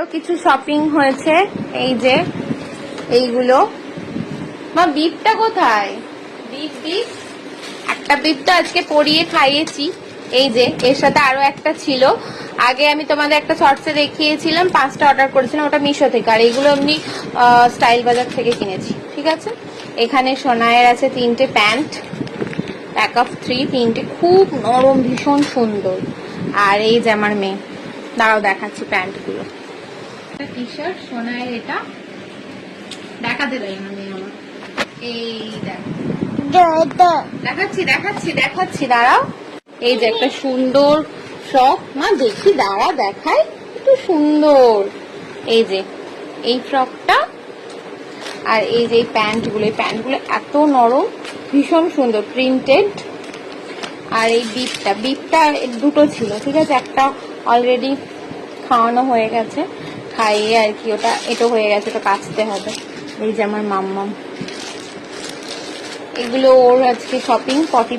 আরো কিছু শপিং হয়েছে, এই যে এইগুলো। মা বিফটা কোথায়? বিফ বিফ একটা বিফ তো আজকে পরিয়ে খাইয়েছি। এই যে এর সাথে আরো একটা ছিল, আগে আমি তোমাদের একটা শর্টসে দেখিয়েছিলাম, 5টা অর্ডার করেছিলাম, ওটা মিশো থেকে। আর এইগুলো এমনি স্টাইল বাজার থেকে কিনেছি, ঠিক আছে। এখানে সোনায়ের আছে 3টে প্যান্ট, প্যাক অফ 3, 3টে খুব নরম, ভীষণ সুন্দর। আর এই যে আমার মেয়ে, দাঁড়াও দেখাচ্ছি প্যান্টগুলো। টি শার্ট সোনায়ের, এটা দেখাতে দেয় না মেয়ে আমার। এই দেখাচ্ছি দেখাচ্ছি দেখাচ্ছি, দাঁড়াও। এই যে একটা সুন্দর ফ্রক, মা দেখি দাঁড়া দেখাই, একটু সুন্দর। এই যে এই ফ্রকটা, আর এই যে প্যান্টগুলো, এই প্যান্টগুলো এত নরম, ভীষণ সুন্দর, প্রিন্টেড। আর এই বিপটা দুটো ছিল, ঠিক আছে, একটা অলরেডি খাওয়ানো হয়ে গেছে, খাইয়ে আর কি, ওটা এটো হয়ে গেছে, ওটা কাচতে হবে। এই যে আমার মাম্মাম, এগুলো ওর আজকে শপিং, 40